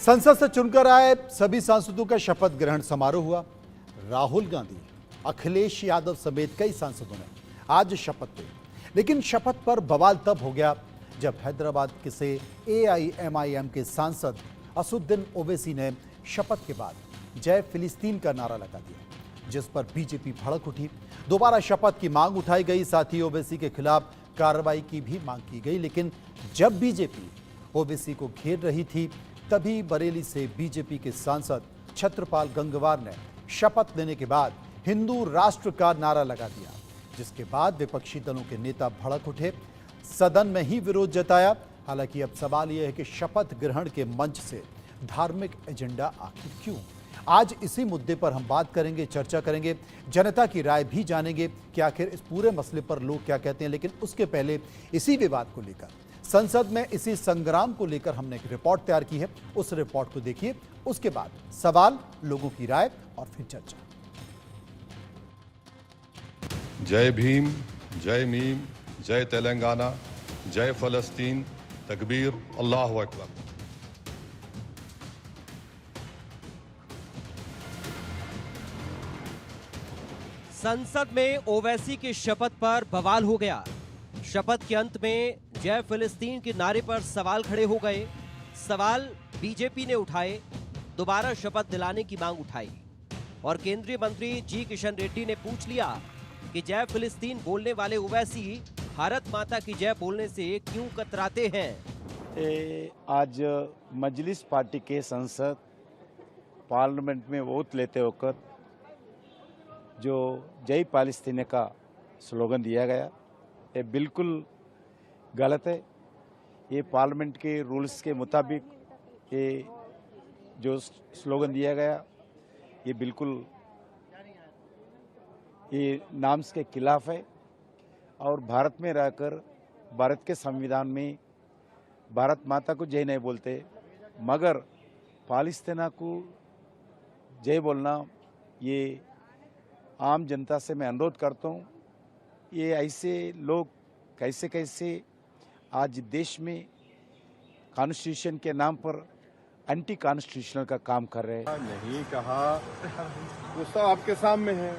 संसद से चुनकर आए सभी सांसदों का शपथ ग्रहण समारोह हुआ। राहुल गांधी, अखिलेश यादव समेत कई सांसदों ने आज शपथ ली, लेकिन शपथ पर बवाल तब हो गया जब हैदराबाद के से एआईएमआईएम के सांसद असुद्दीन ओवैसी ने शपथ के बाद जय फिलिस्तीन का नारा लगा दिया, जिस पर बीजेपी भड़क उठी। दोबारा शपथ की मांग उठाई गई, साथ ही ओवैसी के खिलाफ कार्रवाई की भी मांग की गई। लेकिन जब बीजेपी ओवैसी को घेर रही थी, तभी बरेली से बीजेपी के सांसद छत्रपाल गंगवार ने शपथ लेने के बाद हिंदू राष्ट्र का नारा लगा दिया, जिसके बाद विपक्षी दलों के नेता भड़क उठे, सदन में ही विरोध जताया। हालांकि अब सवाल यह है कि शपथ ग्रहण के मंच से धार्मिक एजेंडा आखिर क्यों? आज इसी मुद्दे पर हम बात करेंगे, चर्चा करेंगे, जनता की राय भी जानेंगे कि आखिर इस पूरे मसले पर लोग क्या कहते हैं। लेकिन उसके पहले इसी विवाद को लेकर संसद में इसी संग्राम को लेकर हमने एक रिपोर्ट तैयार की है, उस रिपोर्ट को देखिए, उसके बाद सवाल, लोगों की राय और फिर चर्चा। जय भीम, जय मीम, जय तेलंगाना, जय फलस्तीन, तकबीर, अल्लाहु अकबर। संसद में ओवैसी की शपथ पर बवाल हो गया। शपथ के अंत में जय फिलिस्तीन के नारे पर सवाल खड़े हो गए। सवाल बीजेपी ने उठाए, दोबारा शपथ दिलाने की मांग उठाई और केंद्रीय मंत्री जी किशन रेड्डी ने पूछ लिया कि जय फिलिस्तीन बोलने वाले ओवैसी भारत माता की जय बोलने से क्यों कतराते हैं। आज मजलिस पार्टी के सांसद पार्लियामेंट में वोट लेते होकर जो जय पालस्तीन का स्लोगन दिया गया, ये बिल्कुल गलत है। ये पार्लियामेंट के रूल्स के मुताबिक ये जो स्लोगन दिया गया, ये बिल्कुल ये नाम्स के खिलाफ है। और भारत में रहकर भारत के संविधान में भारत माता को जय नहीं बोलते, मगर पालस्तीना को जय बोलना, ये आम जनता से मैं अनुरोध करता हूँ। ये ऐसे लोग कैसे कैसे आज देश में कॉन्स्टिट्यूशन के नाम पर एंटी कॉन्स्टिट्यूशनल का काम कर रहे हैं। नहीं कहा, वो सब आपके सामने है,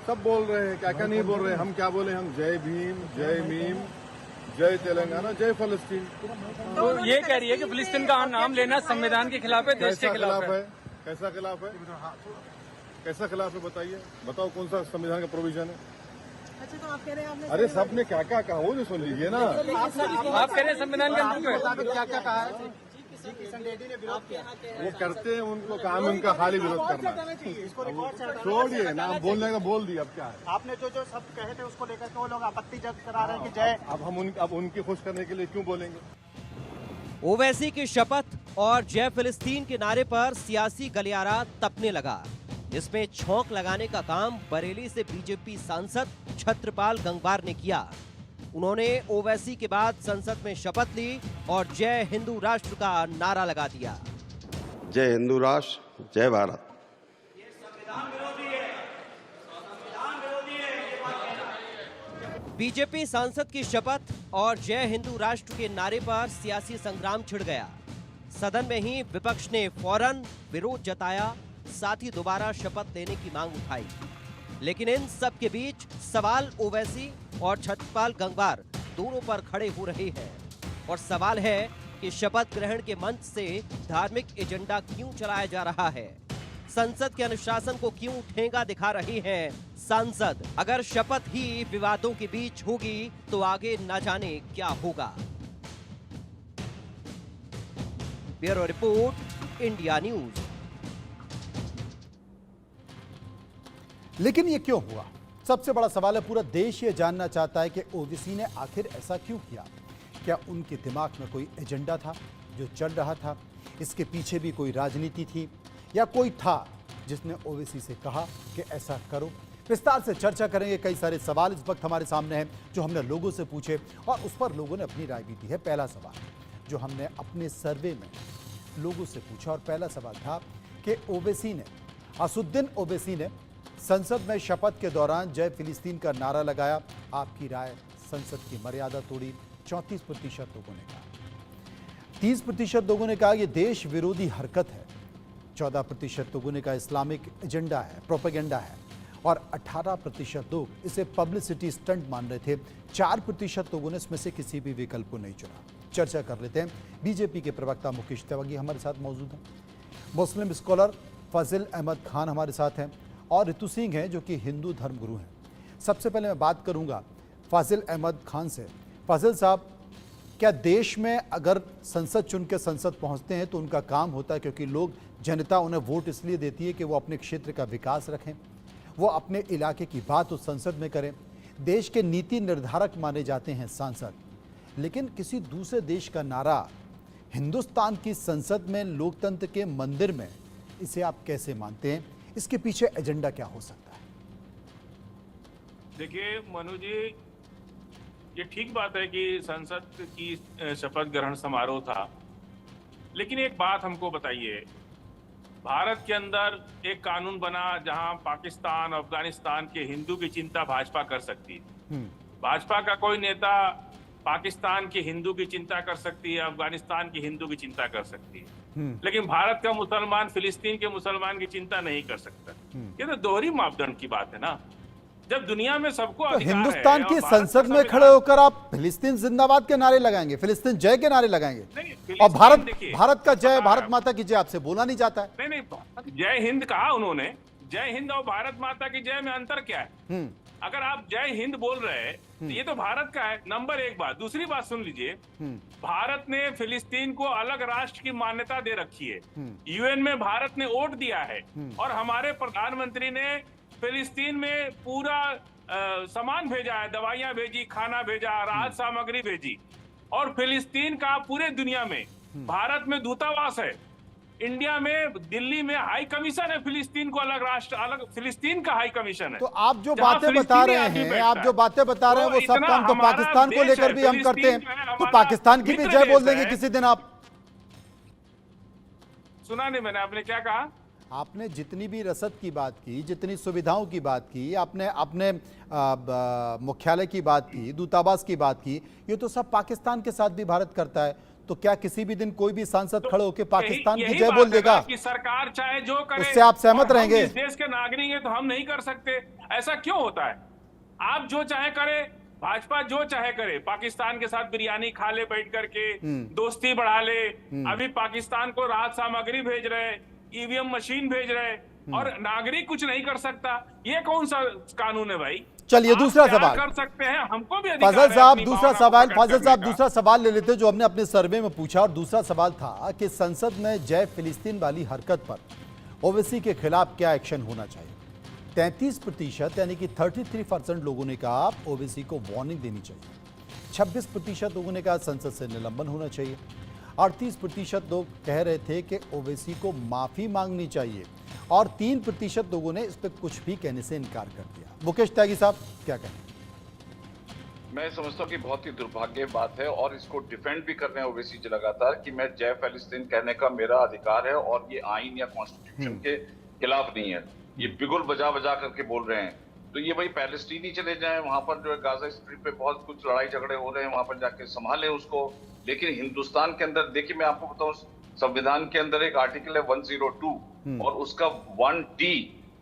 सब बोल रहे हैं, क्या क्या नहीं बोल रहे हैं। हम क्या बोले? हम जय भीम, जय मीम, जय तेलंगाना, जय फलस्तीन। तो ये कह रही है कि फिलिस्तीन का नाम लेना संविधान के खिलाफ है, देश के खिलाफ है। कैसा खिलाफ है? कैसा खिलाफ है बताइए, बताओ कौन सा संविधान का प्रोविजन है? अच्छा, तो आप कह रहे हैं अरे सबने क्या क्या कहा वो भी सुन लीजिए ना। आप कह रहे हैं संविधान के अनुरूप क्या क्या कहा है? वो करते हैं, उनको काम उनका खाली विरोध करना। छोड़िए ना, बोलने का बोल दिया, अब क्या है? आपने जो जो शब्द कहे थे उसको लेकर के वो लोग आपत्ति जब करा रहे हैं कि जय। अब उनकी खुश करने के लिए क्यों बोलेंगे? ओवैसी की शपथ और जय फिलिस्तीन के नारे पर सियासी गलियारा तपने लगा। इसमें छौंक लगाने का काम बरेली से बीजेपी सांसद छत्रपाल गंगवार ने किया। उन्होंने ओवैसी के बाद संसद में शपथ ली और जय हिंदू राष्ट्र का नारा लगा दिया। जय हिंदू राष्ट्र, जय भारत। बीजेपी सांसद की शपथ और जय हिंदू राष्ट्र के नारे पर सियासी संग्राम छिड़ गया। सदन में ही विपक्ष ने फौरन विरोध जताया, साथ ही दोबारा शपथ लेने की मांग उठाई। लेकिन इन सब के बीच सवाल ओवैसी और छत्रपाल गंगवार दोनों पर खड़े हो रहे हैं और सवाल है कि शपथ ग्रहण के मंच से धार्मिक एजेंडा क्यों चलाया जा रहा है। संसद के अनुशासन को क्यों ठेंगा दिखा रहे हैं सांसद। अगर शपथ ही विवादों के बीच होगी तो आगे न जाने क्या होगा। Bureau report, India news. लेकिन ये क्यों हुआ? सबसे बड़ा सवाल है। पूरा देश ये जानना चाहता है कि ओवैसी ने आखिर ऐसा क्यों किया। क्या उनके दिमाग में कोई एजेंडा था जो चल रहा था? इसके पीछे भी कोई राजनीति थी या कोई था जिसने ओवैसी से कहा कि ऐसा करो? विस्तार से चर्चा करेंगे। कई सारे सवाल इस वक्त हमारे सामने हैं जो हमने लोगों से पूछे और उस पर लोगों ने अपनी राय भी दी है। पहला सवाल जो हमने अपने सर्वे में लोगों से पूछा, और पहला सवाल था कि ओवैसी ने, असुद्दीन ओवैसी ने संसद में शपथ के दौरान जय फिलिस्तीन का नारा लगाया। आपकी राय? संसद की मर्यादा तोड़ी, 34% लोगों ने कहा। 30% लोगों ने कहा यह देश विरोधी हरकत है, 14% लोगों ने कहा इस्लामिक एजेंडा है, प्रोपेगेंडा है और 18% लोग इसे पब्लिसिटी स्टंट मान रहे थे। 4% लोगों ने इसमें से किसी भी विकल्प को नहीं चुना। चर्चा कर लेते हैं। बीजेपी के प्रवक्ता मुकेश तिवारी हमारे साथ मौजूद हैं, मुस्लिम स्कॉलर फाजिल अहमद खान हमारे साथ हैं और रितु सिंह हैं जो कि हिंदू धर्मगुरु हैं। सबसे पहले मैं बात करूंगा फाजिल अहमद खान से। फाजिल साहब, क्या देश में अगर संसद चुन के संसद पहुंचते हैं तो उनका काम होता है, क्योंकि लोग, जनता उन्हें वोट इसलिए देती है कि वो अपने क्षेत्र का विकास रखें, वो अपने इलाके की बात उस संसद में करें। देश के नीति निर्धारक माने जाते हैं सांसद, लेकिन किसी दूसरे देश का नारा हिंदुस्तान की संसद में, लोकतंत्र के मंदिर में, इसे आप कैसे मानते हैं? इसके पीछे एजेंडा क्या हो सकता है? देखिए मनु जी, ये ठीक बात है कि संसद की शपथ ग्रहण समारोह था, लेकिन एक बात हमको बताइए, भारत के अंदर एक कानून बना जहां पाकिस्तान, अफगानिस्तान के हिंदू की चिंता भाजपा कर सकती है। भाजपा का कोई नेता पाकिस्तान के हिंदू की चिंता कर सकती है, अफगानिस्तान के हिंदू की चिंता कर सकती है, लेकिन भारत का मुसलमान फिलिस्तीन के मुसलमान की चिंता नहीं कर सकता। ये तो दोहरी मापदंड की बात है ना। जब दुनिया में सबको तो हिंदुस्तान की संसद में खड़े होकर आप फिलिस्तीन जिंदाबाद के नारे लगाएंगे, फिलिस्तीन जय के नारे लगाएंगे, और भारत का जय, भारत माता की जय आपसे बोला नहीं जाता है। नहीं, जय हिंद कहा उन्होंने। जय हिंद और भारत माता की जय में अंतर क्या है? अगर आप जय हिंद बोल रहे हैं तो ये तो भारत का है, नंबर एक बात। दूसरी बात सुन लीजिए, भारत ने फिलिस्तीन को अलग राष्ट्र की मान्यता दे रखी है, यूएन में भारत ने वोट दिया है, और हमारे प्रधानमंत्री ने फिलिस्तीन में पूरा सामान भेजा है, दवाइयां भेजी, खाना भेजा, राहत सामग्री भेजी, और फिलिस्तीन का पूरे दुनिया में, भारत में दूतावास है, इंडिया में, दिल्ली में हाई कमीशन है, फिलिस्तीन को अलग राष्ट्र, अलग फिलिस्तीन का हाई कमीशन है। तो आप जो बातें बता रहे हैं, आप जो बातें बता रहे हैं, वो सब काम तो पाकिस्तान को लेकर भी हम करते हैं, तो पाकिस्तान की भी जय बोल देंगे किसी दिन आप? सुना नहीं मैंने, आपने क्या कहा? आपने जितनी भी रसद की बात की, जितनी सुविधाओं की बात की, आपने अपने मुख्यालय की बात की, दूतावास की बात की, ये तो सब पाकिस्तान के साथ भी भारत करता है। तो क्या किसी भी दिन कोई भी सांसद खड़े होकर पाकिस्तान की जय बोल देगा? कि सरकार चाहे जो करे, उससे आप सहमत रहेंगे? इस देश के नागरिक हैं तो हम नहीं कर सकते, ऐसा क्यों होता है? आप जो चाहे करे, भाजपा जो चाहे करे, पाकिस्तान के साथ बिरयानी खा ले बैठ करके, दोस्ती बढ़ा ले, अभी पाकिस्तान को राहत सामग्री भेज रहे, ईवीएम मशीन भेज रहे, और नागरिक कुछ नहीं कर सकता। ये कौन सा कानून है भाई? चलिए दूसरा सवाल कर सकते हैं, हमको भी अधिकार फाजिल है साहब, अपनी दूसरा भावना सवाल, प्रकट फाजिल करने साहब का। दूसरा सवाल ले लेते जो हमने अपने सर्वे में पूछा, और दूसरा सवाल था कि संसद में जय फिलिस्तीन वाली हरकत पर ओवैसी के खिलाफ क्या एक्शन होना चाहिए? 33% यानी कि 33% लोगों ने कहा ओवैसी को वार्निंग देनी चाहिए, 26% लोगों ने कहा संसद से निलंबन होना चाहिए, 38% लोग कह रहे थे कि ओवैसी को माफी मांगनी चाहिए, और 3% लोगों ने इस पर कुछ भी कहने से इनकार कर दिया। मुकेश त्यागी साहब क्या कहें? मैं समझता हूँ कि बहुत ही दुर्भाग्य बात है, और इसको डिफेंड भी कर रहे हैं ओवैसी जी लगातार कि मैं जय फिलिस्तीन कहने का मेरा अधिकार है, और ये आईन या कॉन्स्टिट्यूशन के खिलाफ नहीं है। ये बिगुल बजा बजा करके बोल रहे हैं। तो ये भाई पैलेस्टीन ही चले जाएं, वहां पर जो है गाजा स्ट्रिप पे बहुत कुछ लड़ाई झगड़े हो रहे हैं, वहां पर जाके संभालें उसको। लेकिन हिंदुस्तान के अंदर देखिए, मैं आपको बताऊं, संविधान के अंदर एक आर्टिकल है 102, और उसका 1D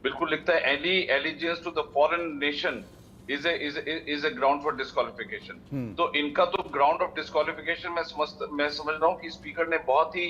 बिल्कुल लिखता है, any allegiance to the foreign nation is a ground for disqualification। तो इनका तो ग्राउंड ऑफ डिस्क्वालिफिकेशन मैं समझ रहा हूँ कि स्पीकर ने बहुत ही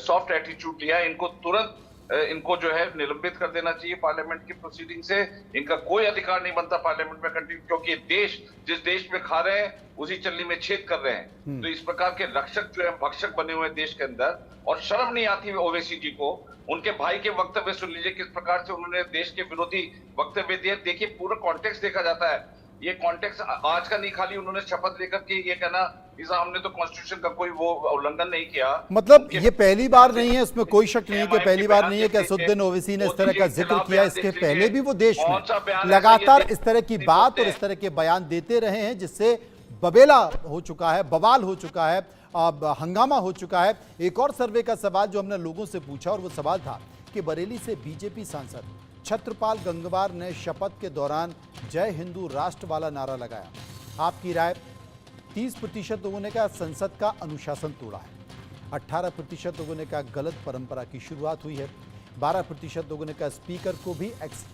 सॉफ्ट एटीट्यूड लिया। इनको तुरंत इनको जो है निलंबित कर देना चाहिए पार्लियामेंट की प्रोसीडिंग से। इनका कोई अधिकार नहीं बनता पार्लियामेंट में कंटिन्यू, क्योंकि देश जिस देश में खा रहे हैं उसी चल्ली में छेद कर रहे हैं। तो इस प्रकार के रक्षक जो है भक्षक बने हुए देश के अंदर, और शर्म नहीं आती ओवैसी जी को। उनके भाई के वक्तव्य सुन लीजिए, किस प्रकार से उन्होंने देश के विरोधी वक्तव्य दिए। देखिए पूरा कॉन्टेक्स्ट देखा जाता है, ये कॉन्टेक्स्ट आज का नहीं, खाली उन्होंने शपथ लेकर के ये कहना इस हमने तो कॉन्स्टिट्यूशन का कोई वो उल्लंघन नहीं किया। मतलब ये पहली बार नहीं है, इसमें कोई शक नहीं है कि पहली बार नहीं है कि असदुद्दीन ओवैसी ने इस तरह का जिक्र किया। इसके पहले भी वो देश में लगातार इस तरह की बात और इस तरह के बयान देते रहे हैं, जिससे बबेला हो चुका है, बवाल हो चुका है, अब हंगामा हो चुका है। एक और सर्वे का सवाल जो हमने लोगों से पूछा, और वो सवाल था कि बरेली से बीजेपी सांसद छत्रपाल गंगवार ने शपथ के दौरान जय हिंदू राष्ट्र वाला नारा लगाया। आपकी राय? 30% लोगों ने कहा संसद का अनुशासन तोड़ा है, 18% लोगों ने कहा गलत परंपरा की शुरुआत हुई है। 12% लोगों ने कहा स्पीकर को भी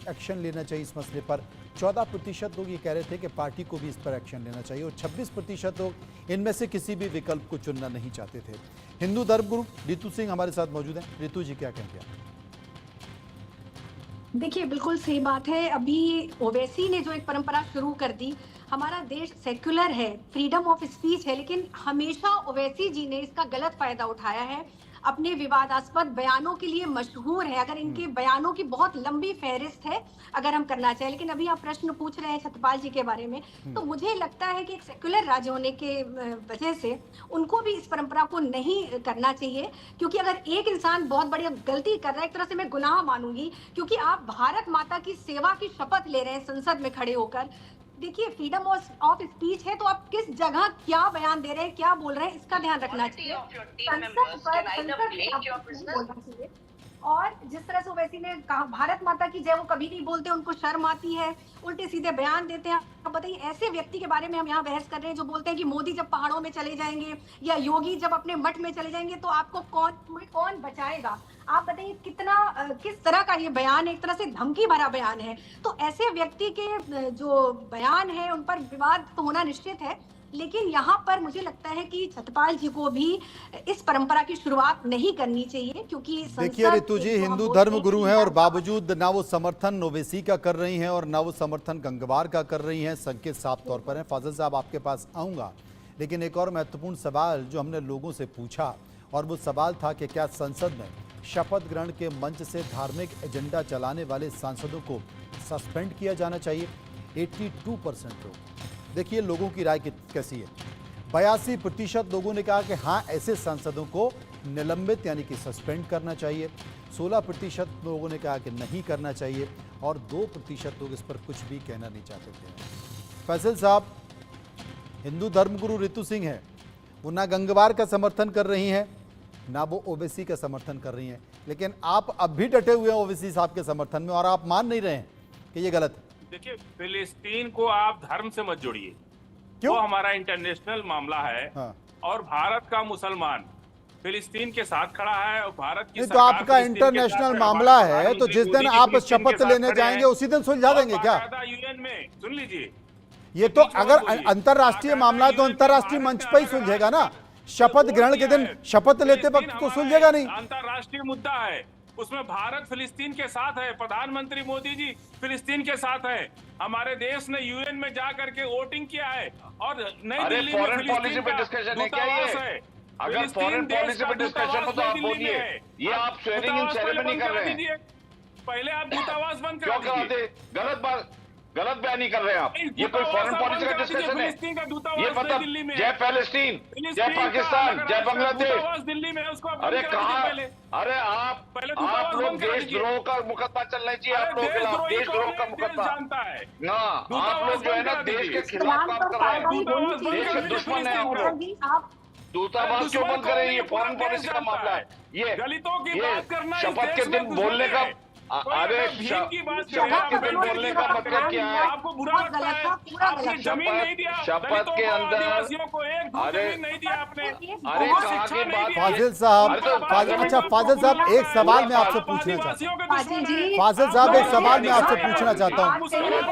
एक्शन लेना चाहिए इस मसले पर। 14% लोग ये कह रहे थे कि पार्टी को भी इस पर एक्शन लेना चाहिए और 26% लोग इनमें से किसी भी विकल्प को चुनना नहीं चाहते थे। हिंदू धर्मगुरु रितु सिंह हमारे साथ मौजूद हैं। रितु जी, क्या कहेंगे आप? देखिए, बिल्कुल सही बात है। अभी ओवैसी ने जो एक परंपरा शुरू कर दी, हमारा देश सेक्युलर है, फ्रीडम ऑफ स्पीच है, लेकिन हमेशा ओवैसी जी ने इसका गलत फायदा उठाया है। अपने विवादास्पद बयानों के लिए मशहूर है। अगर इनके बयानों की बहुत लंबी फहरिस्त है अगर हम करना चाहें, लेकिन अभी आप प्रश्न पूछ रहे हैं छत्रपाल जी के बारे में, तो मुझे लगता है कि एक सेक्युलर राज्य होने के वजह से उनको भी इस परंपरा को नहीं करना चाहिए, क्योंकि अगर एक इंसान बहुत बड़ी गलती कर रहा है, एक तरह से मैं गुनाह मानूंगी, क्योंकि आप भारत माता की सेवा की शपथ ले रहे हैं संसद में खड़े होकर। देखिए, फ्रीडम ऑफ स्पीच है, तो आप किस जगह क्या बयान दे रहे हैं, क्या बोल रहे हैं, इसका ध्यान रखना चाहिए। और जिस तरह से ओवैसी ने कहा भारत माता की जय, वो कभी नहीं बोलते, उनको शर्म आती है, उल्टे सीधे बयान देते हैं। अब बताइए, ऐसे व्यक्ति के बारे में हम यहाँ बहस कर रहे हैं जो बोलते हैं कि मोदी जब पहाड़ों में चले जाएंगे या योगी जब अपने मठ में चले जाएंगे तो आपको कौन बचाएगा। आप बताइए किस तरह का ये बयान है, एक तरह से धमकी भरा बयान है। तो ऐसे व्यक्ति के जो बयान है उन पर विवाद तो होना निश्चित है, लेकिन यहाँ पर मुझे लगता है कि छत्रपाल जी को भी इस परंपरा की शुरुआत नहीं करनी चाहिए, क्योंकि देखिए रितु जी, हिंदू धर्म गुरु हैं और बावजूद ना वो समर्थन ओवैसी का कर रही हैं और ना वो समर्थन गंगवार का कर रही हैं। संकेत साफ तौर पर है। फाजिल साहब, आपके पास आऊँगा, लेकिन एक और महत्वपूर्ण सवाल जो हमने लोगों से पूछा, और वो सवाल था कि क्या संसद में शपथ ग्रहण के मंच से धार्मिक एजेंडा चलाने वाले सांसदों को सस्पेंड किया जाना चाहिए। 82% लोग, देखिए लोगों की राय कैसी है। 82% लोगों ने कहा कि हाँ, ऐसे सांसदों को निलंबित यानी कि सस्पेंड करना चाहिए। 16% लोगों ने कहा कि नहीं करना चाहिए और 2% लोग इस पर कुछ भी कहना नहीं चाहते थे। फैसल साहब, हिंदू धर्मगुरु रितु सिंह है, वो ना गंगवार का समर्थन कर रही हैं ना वो ओवैसी का समर्थन कर रही हैं, लेकिन आप अब भी डटे हुए हैं ओवैसी साहब के समर्थन में और आप मान नहीं रहे हैं कि ये गलत है। देखिए, फिलिस्तीन को आप धर्म से मत जोड़िए, क्यों? वो हमारा इंटरनेशनल मामला है। हाँ। और भारत का मुसलमान फिलिस्तीन के साथ खड़ा है और भारत की तो आपका इंटरनेशनल मामला है, तो जिस दिन आप शपथ लेने जाएंगे उसी दिन सुलझा देंगे क्या? यूएन में सुन लीजिए, ये तो अगर अंतरराष्ट्रीय मामला है तो अंतरराष्ट्रीय मंच पर ही सुलझेगा ना। शपथ ग्रहण के दिन शपथ लेते वक्त तो सुलझेगा नहीं। अंतरराष्ट्रीय मुद्दा है, उसमें भारत फिलिस्तीन के साथ है, प्रधानमंत्री मोदी जी फिलिस्तीन के साथ है। हमारे देश ने यूएन में जा करके वोटिंग किया है और नई दिल्ली में फिलिस्तीन का दूतावास है। अगर फॉरेन पॉलिसी पे डिस्कशन हो तो आप बोलिए, ये आप स्वेरिंग इन सेरेमनी कर रहे हैं। पहले आप दूतावास बंद क्यों कराते? गलत बयानी कर रहे हैं आप। ये कोई फॉरेन पॉलिसी का डिस्कशन है? ये मतलब जय पैलेस्टीन, जय पाकिस्तान, जय बांग्लादेश, दिल्ली में उसको अरे कहाँ? अरे आप लोग देशद्रोह का मुकदमा चलना चाहिए आप लोगों के खिलाफ, देशद्रोह का मुकदमा। ना, आप लोग जो है ना देश के खिलाफ काम कर रहे हैं, देश के दुश्मन है आप लोग। दूतावास क्यों बंद करें? ये फॉरेन पॉलिसी का मामला है। ये शपथ के दिन बोलने का, अरे शपथ के दिन बोलने का मतलब क्या है? आपको बुरा लगता है? आपने जमीन नहीं दिया शपथ के अंदर, आदिवासियों को एक जमीन नहीं दिया आपने। अरे कहाँ की बात? फाजिल साहब, अच्छा फाजिल साहब, एक सवाल मैं आपसे पूछना चाहता हूँ। फाजिल साहब, एक सवाल मैं आपसे पूछना चाहता हूँ।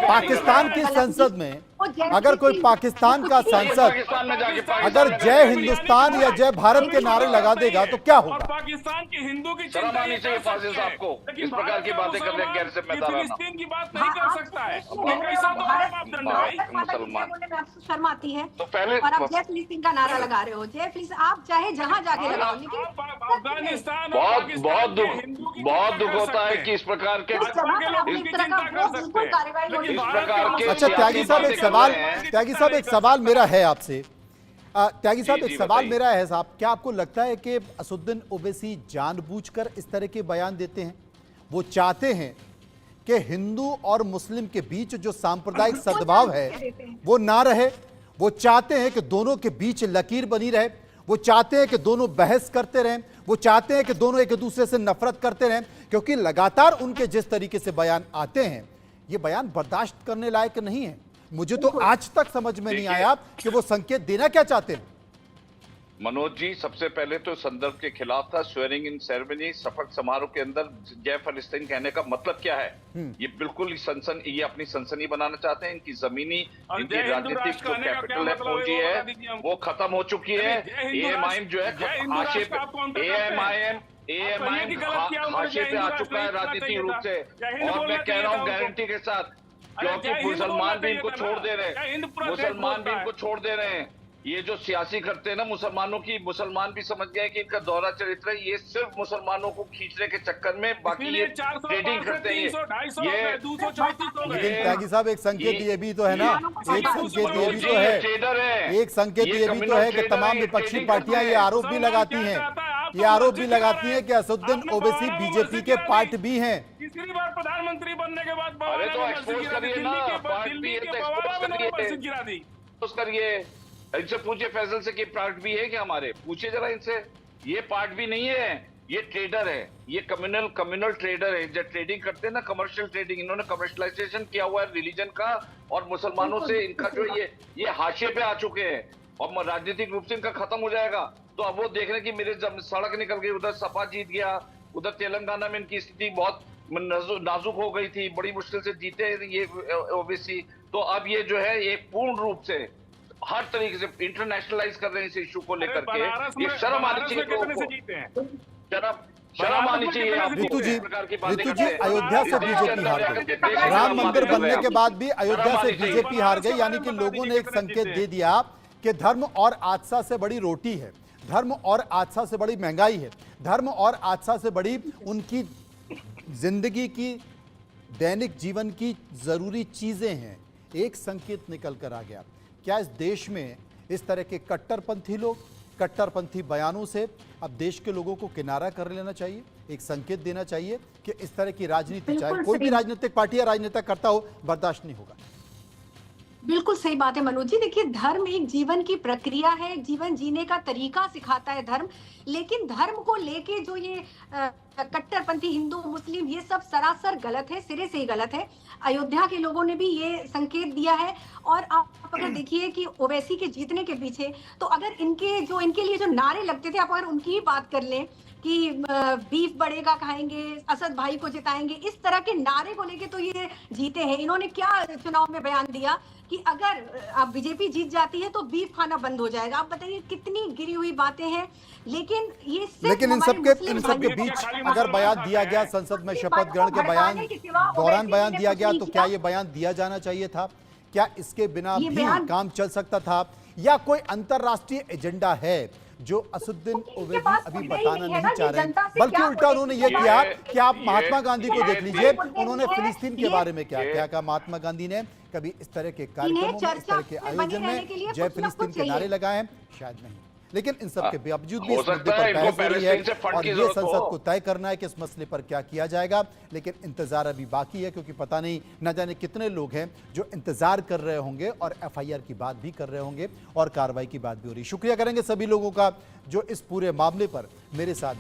पाकिस्तान की संसद में अगर कोई पाकिस्तान का सांसद अगर जय हिंदुस्तान या जय भारत के नारे लगा देगा तो क्या होगा? पाकिस्तान के हिंदू की शर्म आनी चाहिए फाजिल साहब को, इस प्रकार की बातें कर रहे हैं गैर जिम्मेदाराना। फिलिस्तीन की बात नहीं कर सकता है, ये कैसा तो है मापदंड भाई? मुसलमान शर्म आती है तो पहले और आप जय फिलिस्तीन का नारा लगा रहे हो। जय फिलिस्तीन आप चाहे जहाँ जाके लगाओ, लेकिन अफगानिस्तान बहुत दुख होता है कि इस प्रकार के अच्छा त्यागी साहब, एक सवाल मेरा है आपसे। त्यागी साहब, एक सवाल मेरा है साहब, क्या आपको लगता है कि असदुद्दीन ओवैसी जानबूझकर इस तरह के बयान देते हैं? वो चाहते हैं कि हिंदू और मुस्लिम के बीच जो सांप्रदायिक सद्भाव है वो ना रहे। वो चाहते हैं कि दोनों के बीच लकीर बनी रहे। वो चाहते हैं कि दोनों बहस करते रहें। वो चाहते हैं कि दोनों एक दूसरे से नफरत करते रहें, क्योंकि लगातार उनके जिस तरीके से बयान आते हैं ये बयान बर्दाश्त करने लायक नहीं है। मुझे तो आज तक समझ में नहीं आया कि वो संकेत देना क्या चाहते हैं। मनोज जी, सबसे पहले तो संदर्भ के खिलाफ था। स्वेरिंग इन सेरेमनी, शपथ समारोह के अंदर जय फलस्तीन कहने का मतलब क्या है? ये बिल्कुल ये अपनी सनसनी बनाना चाहते हैं। इनकी जमीनी, इनकी राजनीतिक जो कैपिटल है, पूंजी है, वो खत्म हो चुकी है। एएमआईएम जो है हाशिए पे, एएमआईएम हाशिए पे आ चुका है राजनीतिक रूप से। और मैं कह रहा हूँ गारंटी के साथ, क्योंकि मुसलमान भी इनको छोड़ दे रहे हैं, मुसलमान भी इनको छोड़ दे रहे हैं। ये जो सियासी करते हैं ना मुसलमानों की, मुसलमान भी समझ गए कि इनका दोहरा चरित्र है। ये सिर्फ मुसलमानों को खींचने के चक्कर में, बाकी ये ट्रेडिंग करते हैं। लेकिन त्यागी साहब, एक संकेत ये भी तो है ना, एक संकेत ये भी तो है, एक संकेत ये भी तो है कि तमाम विपक्षी पार्टियां ये आरोप भी लगाती हैं, ये आरोप भी लगाती हैं कि असदुद्दीन ओवैसी बीजेपी के पार्ट भी हैं। तीसरी बार प्रधानमंत्री बनने के बाद अरे तो एक्सपोज करिए ना, पार्ट भी है तो एक्सपोज करिए। इनसे पूछिए फैसल से कि पार्ट भी है क्या हमारे, पूछिए जरा इनसे। ये पार्ट भी नहीं है, ये ट्रेडर है, ये कम्युनल ट्रेडर है। जो ट्रेडिंग करते हैं ना, कमर्शियल ट्रेडिंग, इन्होंने कमर्शलाइजेशन किया हुआ है रिलीजन का, और मुसलमानों से इनका जो ये हाशिए पे आ चुके हैं, और राजनीतिक रूप से इनका खत्म हो जाएगा। तो अब वो देख रहे हैं कि मेरे जब सड़क निकल गई, उधर सपा जीत गया, उधर तेलंगाना में इनकी स्थिति बहुत नाजुक हो गई थी, बड़ी मुश्किल से जीते ये ओबीसी। तो अब ये जो है ये पूर्ण रूप से हर तरीके से इंटरनेशनलाइज कर रहे हैं इस इशू को लेकर के। ये शर्म आनी चाहिए, शर्म आनी चाहिए। रितु जी, अयोध्या से बीजेपी हार गई, राम मंदिर बनने के बाद भी अयोध्या से बीजेपी हार गई, यानी कि लोगों ने एक संकेत दे दिया कि धर्म और आस्था से बड़ी रोटी है, धर्म और आस्था से बड़ी महंगाई है, धर्म और आस्था से बड़ी उनकी जिंदगी की, दैनिक जीवन की जरूरी चीजें हैं। एक संकेत निकल कर आ गया। क्या इस देश में इस तरह के कट्टरपंथी लोग, कट्टरपंथी बयानों से अब देश के लोगों को किनारा कर लेना चाहिए, एक संकेत देना चाहिए कि इस तरह की राजनीति, चाहे कोई भी राजनीतिक पार्टी या राजनीति करता हो, बर्दाश्त नहीं होगा? बिल्कुल सही बात है मनोज जी। देखिए, धर्म एक जीवन की प्रक्रिया है, जीवन जीने का तरीका सिखाता है धर्म। लेकिन धर्म को लेके जो ये कट्टरपंथी हिंदू मुस्लिम, ये सब सरासर गलत है, सिरे से ही गलत है। अयोध्या के लोगों ने भी ये संकेत दिया है। और आप अगर देखिए कि ओवैसी के जीतने के पीछे, तो अगर इनके लिए जो नारे लगते थे, आप अगर उनकी ही बात कर लें कि बीफ बढ़ेगा खाएंगे, असद भाई को जिताएंगे, इस तरह के नारे को लेके तो ये जीते हैं। इन्होंने क्या चुनाव में बयान दिया कि अगर बीजेपी जीत जाती है तो बीफ खाना बंद हो जाएगा। आप बताइए कितनी गिरी हुई बातें हैं। लेकिन इन सबके बीच अगर बयान दिया गया, संसद में शपथ ग्रहण के दौरान बयान दिया गया, तो क्या ये बयान दिया जाना चाहिए था? क्या इसके बिना भी काम चल सकता था, या कोई अंतरराष्ट्रीय एजेंडा है जो असदुद्दीन ओवैसी अभी बताना नहीं चाह रहे, बल्कि उल्टा उन्होंने ये किया कि आप महात्मा गांधी को देख लीजिए, उन्होंने फिलिस्तीन के बारे में क्या कहा। महात्मा गांधी ने कभी इस तरह के कार्यक्रमों में, इस तरह के आयोजन में जय फिलिस्तीन के नारे लगाए हैं? शायद नहीं। लेकिन इन सब के बावजूद भी इस मुद्दे पर बहस हो रही है, और ये संसद को तय करना है कि इस मसले पर क्या किया जाएगा। लेकिन इंतजार अभी बाकी है, क्योंकि पता नहीं न जाने कितने लोग हैं जो इंतजार कर रहे होंगे और एफआईआर की बात भी कर रहे होंगे और कार्रवाई की बात भी हो रही। शुक्रिया करेंगे सभी लोगों का जो इस पूरे मामले पर मेरे साथ